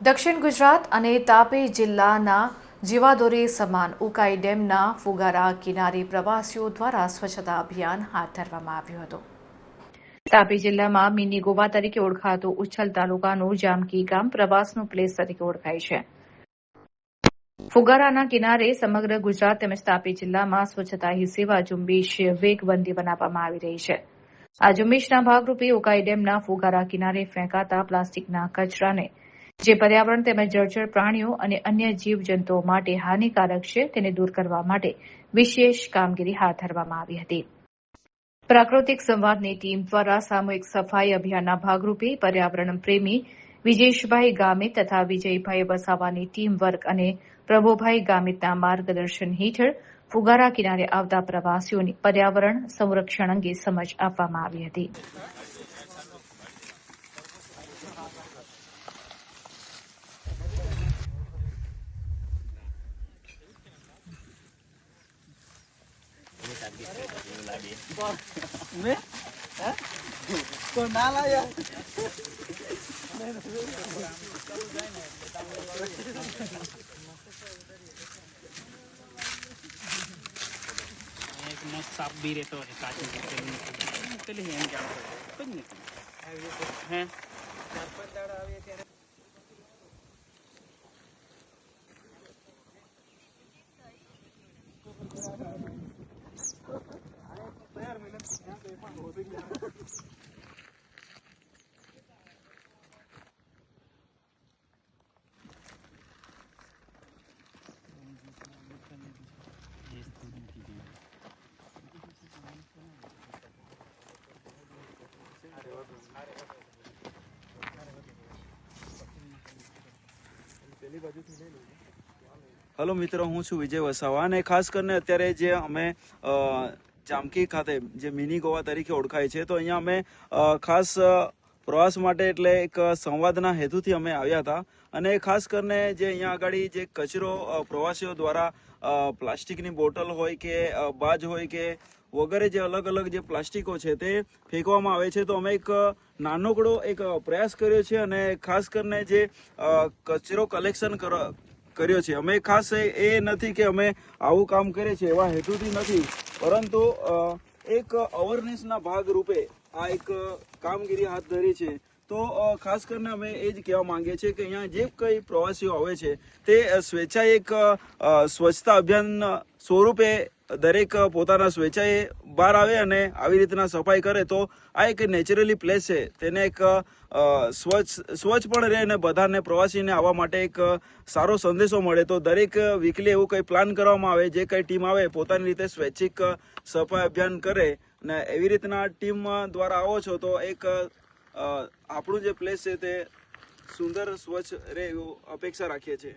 દક્ષિણ ગુજરાત અને તાપી જિલ્લાના જીવાદોરી સમાન ઉકાઈ ડેમના ફુગારા કિનારે પ્રવાસીઓ દ્વારા સ્વચ્છતા અભિયાન હાથ ધરવામાં આવ્યું હતું। તાપી જિલ્લામાં મિની ગોવા તરીકે ઓળખાતું ઉચ્છલ તાલુકાનું જામકી ગામ પ્રવાસનું પ્લેસ તરીકે ઓળખાય છે। ફુગારાના કિનારે સમગ્ર ગુજરાત તેમજ તાપી જિલ્લામાં સ્વચ્છતા હી સેવા ઝુંબેશ વેગવંતી બનાવવામાં આવી રહી છે। આ ઝુંબેશના ભાગરૂપે ઉકાઈ ડેમના ફુગારા કિનારે ફેંકાતા પ્લાસ્ટિકના કચરાને જે પર્યાવરણ તેમજ જળચર પ્રાણીઓ અને અન્ય જીવજંતુઓ માટે હાનિકારક છે તેને દૂર કરવા માટે વિશેષ કામગીરી હાથ ધરવામાં આવી હતી। પ્રાકૃતિક સંવાદની ટીમ દ્વારા સામૂહિક સફાઈ અભિયાનના ભાગરૂપે પર્યાવરણ પ્રેમી વિજેશભાઈ ગામિત તથા વિજયભાઈ વસાવાની ટીમ વર્ક અને પ્રભુભાઈ ગામિતના માર્ગદર્શન હેઠળ ફુગારા કિનારે આવતા પ્રવાસીઓને પર્યાવરણ સંરક્ષણ અંગે સમજ આપવામાં આવી હતી। साफ भी रहता है काटने के लिए हम क्या कुछ नहीं हैं हेलो मित्रों, हूँ छू विजय वसावा ने खास करने अत्यारे जे अमे जामकी खाते जे मिनी गोवा तरीके ओळखाय छे तो अहींया अमे खास प्रवास माटे एटले एक संवादना हेतुथी अमे आव्या हता અને ખાસ કરીને જે અહીંયા આગળ જે કચરો પ્રવાસીઓ દ્વારા પ્લાસ્ટિકની બોટલ હોય કે બાજ હોય કે વગેરે જે અલગ અલગ જે પ્લાસ્ટિકો છે તે ફેંકવામાં આવે છે, તો અમે એક નાનકડો એક પ્રયાસ કર્યો છે અને ખાસ કરીને જે કચરો કલેક્શન કર્યો છે। અમે ખાસ એ નથી કે અમે આવું કામ કરીએ છીએ એવા હેતુથી નથી, પરંતુ એક અવેરનેસના ભાગ રૂપે આ એક કામગીરી હાથ ધરી છે। તો ખાસ કરીને અમે એ જ કહેવા માંગીએ છીએ કે અહીંયા જે કંઈ પ્રવાસીઓ આવે છે તે સ્વેચ્છાએ એક સ્વચ્છતા અભિયાન સ્વરૂપે દરેક પોતાના સ્વેચ્છાએ બહાર આવે અને આવી રીતના સફાઈ કરે તો આ એક નેચરલી પ્લેસ છે, તેને એક સ્વચ્છ પણ રહે અને બધાને પ્રવાસીને આવવા માટે એક સારો સંદેશો મળે। તો દરેક વીકલી એવું કંઈ પ્લાન કરવામાં આવે, જે કંઈ ટીમ આવે પોતાની રીતે સ્વૈચ્છિક સફાઈ અભિયાન કરે અને એવી રીતના ટીમ દ્વારા આવો છો તો એક આપણું જે પ્લેસ છે તે સુંદર સ્વચ્છ રહે એવું અપેક્ષા રાખીએ છીએ।